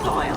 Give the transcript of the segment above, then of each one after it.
soil!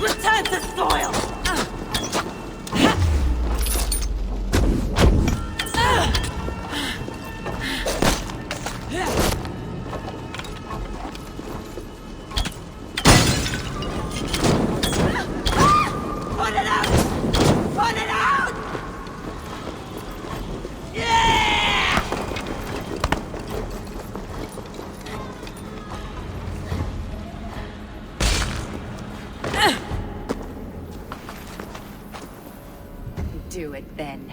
Return to soil! Put it out! Put it out! Yeah! Do it then.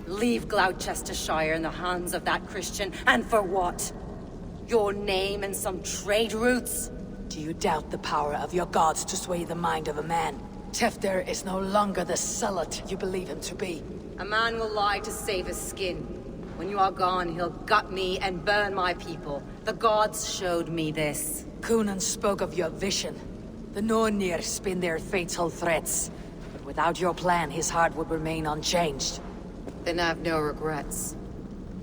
Leave Gloucestershire in the hands of that Christian, and for what? Your name and some trade routes? Do you doubt the power of your gods to sway the mind of a man? Tefter is no longer the zealot you believe him to be. A man will lie to save his skin. When you are gone, he'll gut me and burn my people. The gods showed me this. Cunan spoke of your vision. The Nornir spin their fatal threats. But without your plan, his heart would remain unchanged. Then I have no regrets.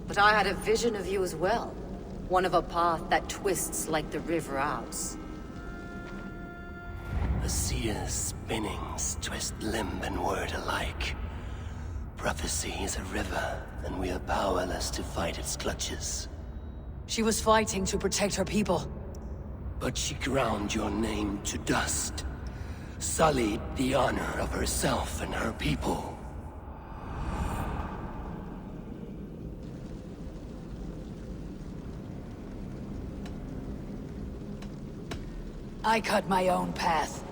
But I had a vision of you as well. One of a path that twists like the river Ouse. The seer's spinnings twist limb and word alike. Prophecy is a river, and we are powerless to fight its clutches. She was fighting to protect her people. But she ground your name to dust, sullied the honor of herself and her people. I cut my own path.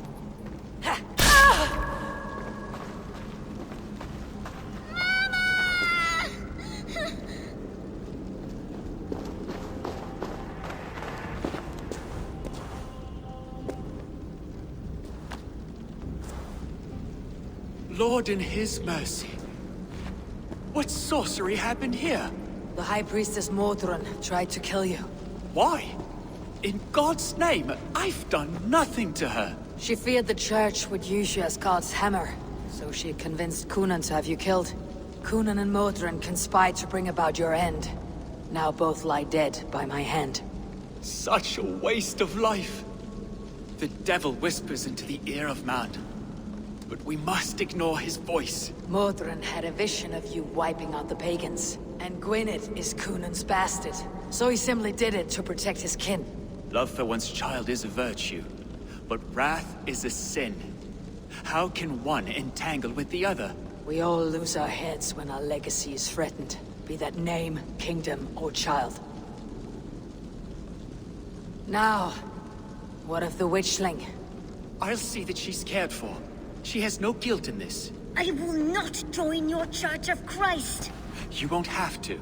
Lord in his mercy. What sorcery happened here? The High Priestess Modron tried to kill you. Why? In God's name, I've done nothing to her. She feared the Church would use you as God's hammer, so she convinced Cunan to have you killed. Cunan and Modron conspired to bring about your end. Now both lie dead by my hand. Such a waste of life. The devil whispers into the ear of man. But we must ignore his voice. Modron had a vision of you wiping out the pagans. And Gwynedd is Cunan's bastard. So he simply did it to protect his kin. Love for one's child is a virtue, but wrath is a sin. How can one entangle with the other? We all lose our heads when our legacy is threatened. Be that name, kingdom, or child. Now, what of the witchling? I'll see that she's cared for. She has no guilt in this. I will not join your Church of Christ. You won't have to.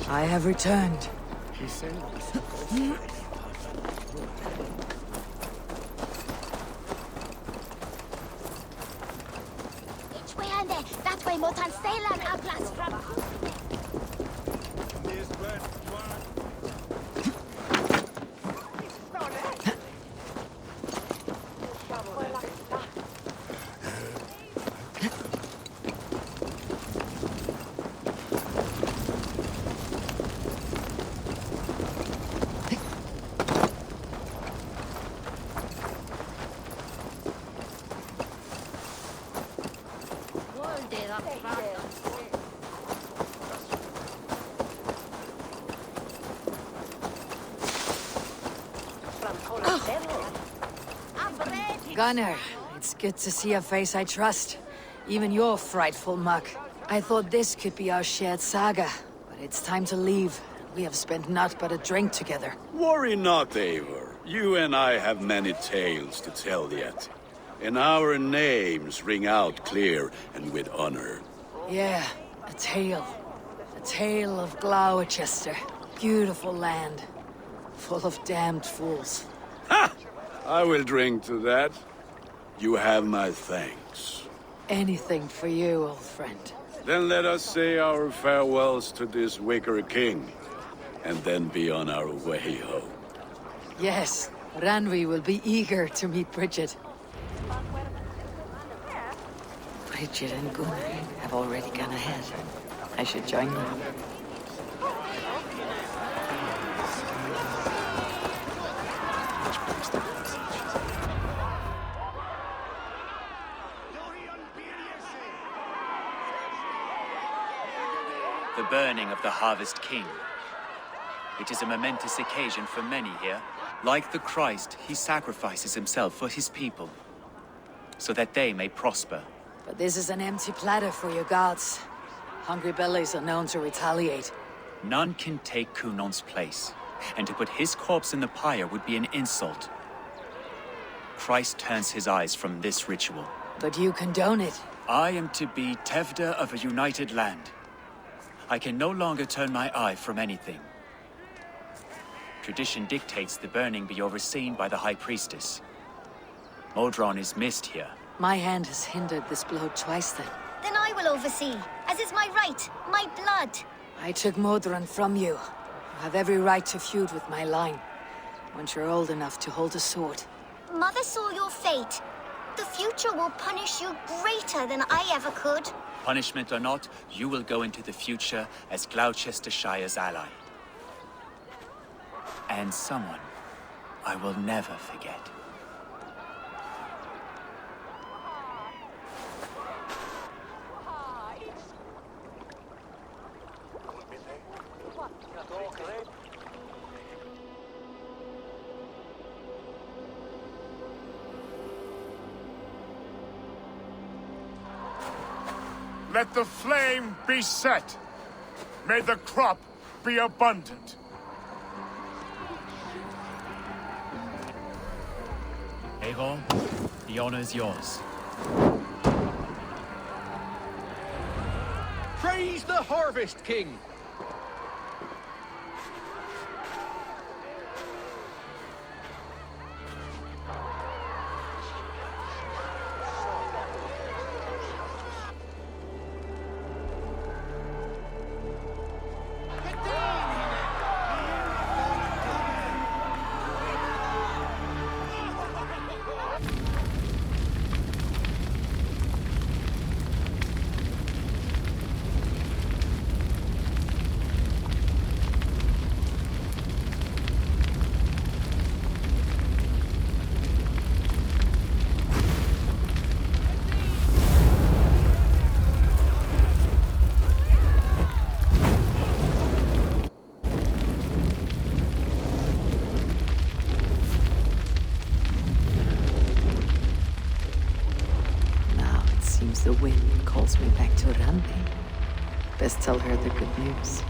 I have returned. Which way are they? That way, Motan Seilan Ablas from... Gunnar, it's good to see a face I trust. Even your frightful muck. I thought this could be our shared saga, but it's time to leave. We have spent naught but a drink together. Worry not, Eivor. You and I have many tales to tell yet. And our names ring out clear and with honor. Yeah, a tale. A tale of Gloucester. Beautiful land. Full of damned fools. Ha! I will drink to that. You have my thanks. Anything for you, old friend. Then let us say our farewells to this wicker king, and then be on our way home. Yes, Ranvi will be eager to meet Bridget. Bridget and Gunnar have already gone ahead. I should join them. The burning of the Harvest King. It is a momentous occasion for many here. Like the Christ, he sacrifices himself for his people, so that they may prosper. But this is an empty platter for your gods. Hungry bellies are known to retaliate. None can take Kunon's place, and to put his corpse in the pyre would be an insult. Christ turns his eyes from this ritual. But you condone it. I am to be Tevda of a united land. I can no longer turn my eye from anything. Tradition dictates the burning be overseen by the High Priestess. Modron is missed here. My hand has hindered this blow twice then. Then I will oversee, as is my right, my blood. I took Modron from you. You have every right to feud with my line. Once you're old enough to hold a sword. Mother saw your fate. The future will punish you greater than I ever could. Punishment or not, you will go into the future as Gloucestershire's ally. And someone I will never forget. Let the flame be set. May the crop be abundant. Eivor, the honor is yours. Praise the Harvest King! The wind calls me back to Ranvi. Best tell her the good news.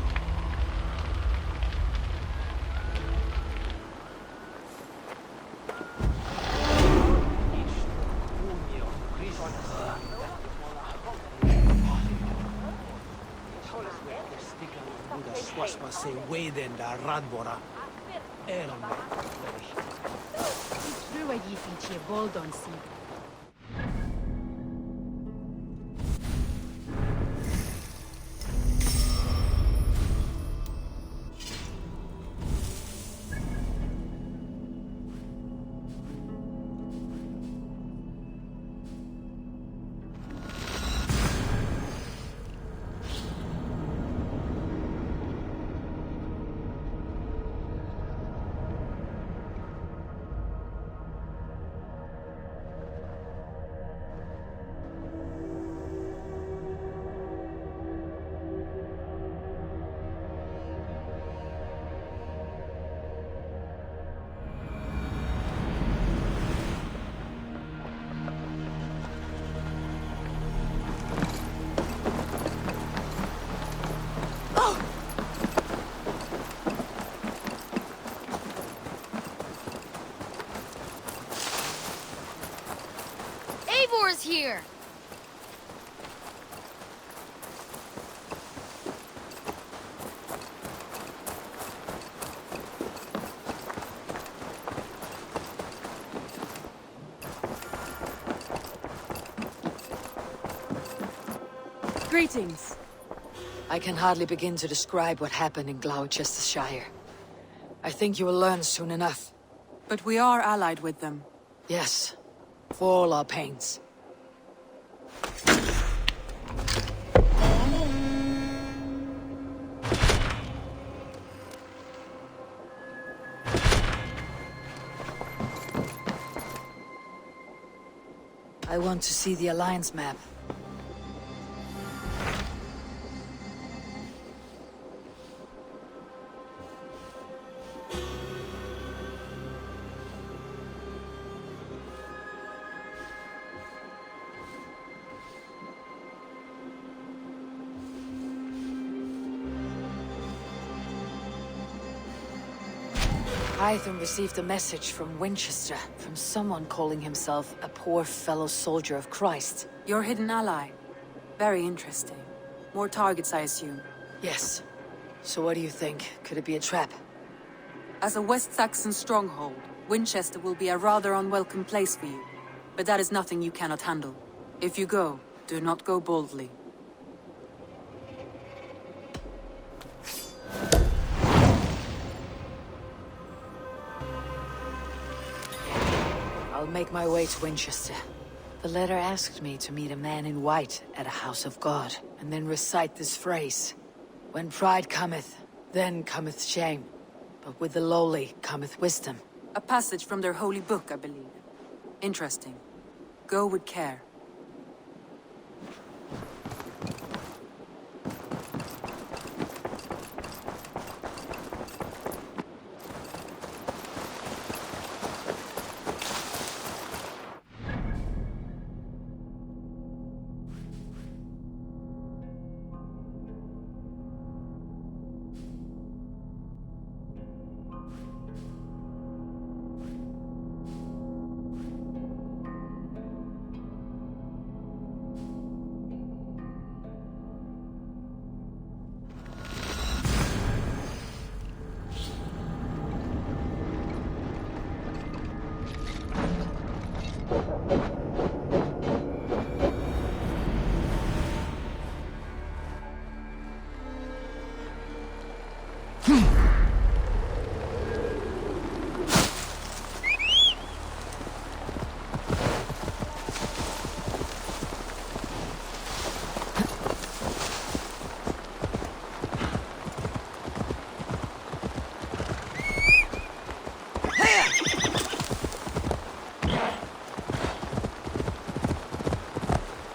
se weden da radvora. Elme. Trua jificie boldon si. Eivor's here! Greetings. I can hardly begin to describe what happened in Gloucestershire. I think you will learn soon enough. But we are allied with them. Yes, for all our pains. I want to see the Alliance map. Hytham received a message from Winchester, from someone calling himself a poor fellow soldier of Christ. Your hidden ally. Very interesting. More targets, I assume. Yes. So what do you think? Could it be a trap? As a West Saxon stronghold, Winchester will be a rather unwelcome place for you. But that is nothing you cannot handle. If you go, do not go boldly. I'll make my way to Winchester. The letter asked me to meet a man in white at a house of God, and then recite this phrase. When pride cometh, then cometh shame. But with the lowly cometh wisdom. A passage from their holy book, I believe. Interesting. Go with care.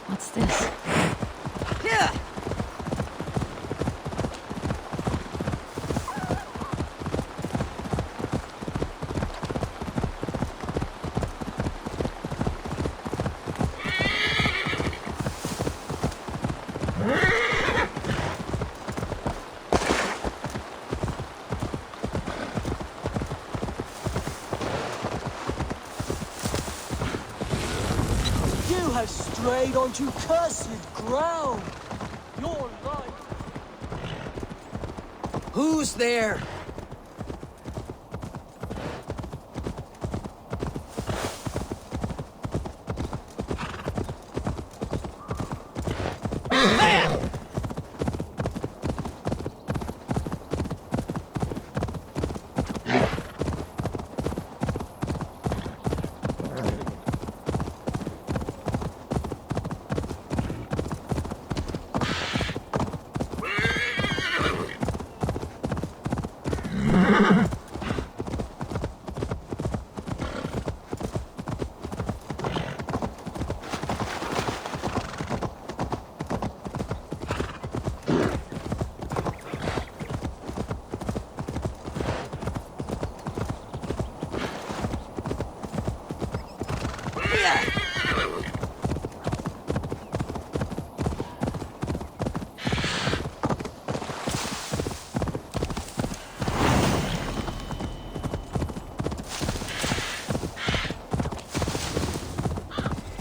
What's this? You have strayed onto cursed ground. Your life. Who's there?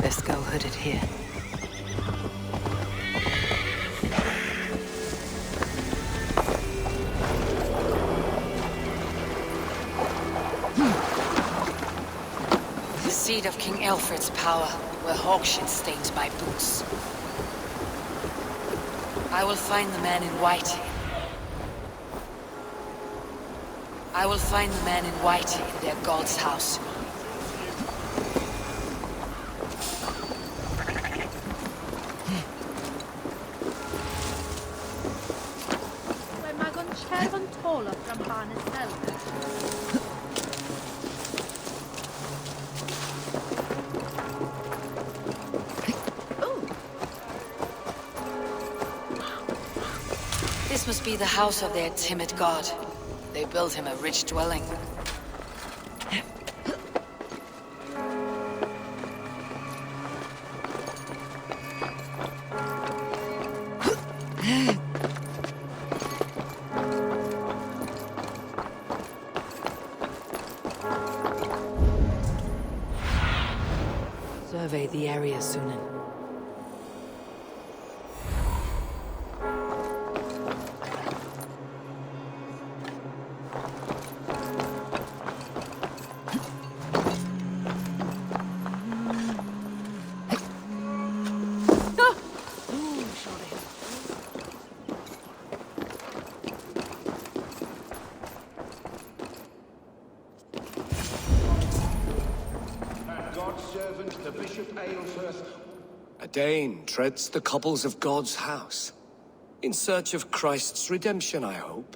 Best go hooded here. The seat of King Alfred's power, where hawkshit stains my boots. I will find the man in white. I will find the man in white in their god's house. This must be the house of their timid god. They built him a rich dwelling. Survey the area, Sunan. A Dane treads the cobbles of God's house. In search of Christ's redemption, I hope.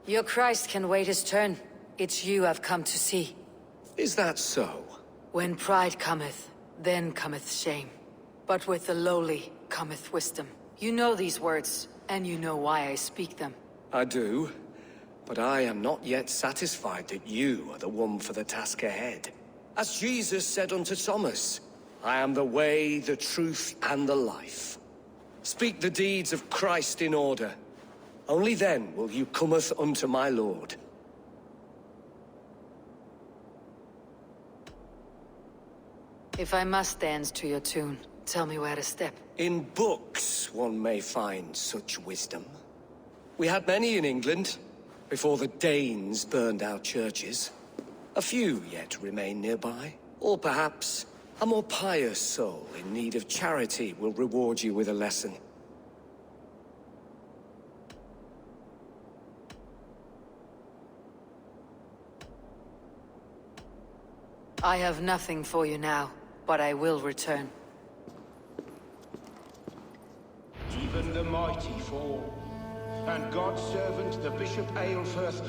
Your Christ can wait his turn. It's you I've come to see. Is that so? When pride cometh, then cometh shame. But with the lowly cometh wisdom. You know these words, and you know why I speak them. I do. But I am not yet satisfied that you are the one for the task ahead. As Jesus said unto Thomas, I am the way, the truth, and the life. Speak the deeds of Christ in order. Only then will you cometh unto my Lord. If I must dance to your tune, tell me where to step. In books one may find such wisdom. We had many in England, before the Danes burned our churches. A few yet remain nearby. Or perhaps a more pious soul in need of charity will reward you with a lesson. I have nothing for you now, but I will return. Even the mighty fall, and God's servant, the Bishop Aelfirth,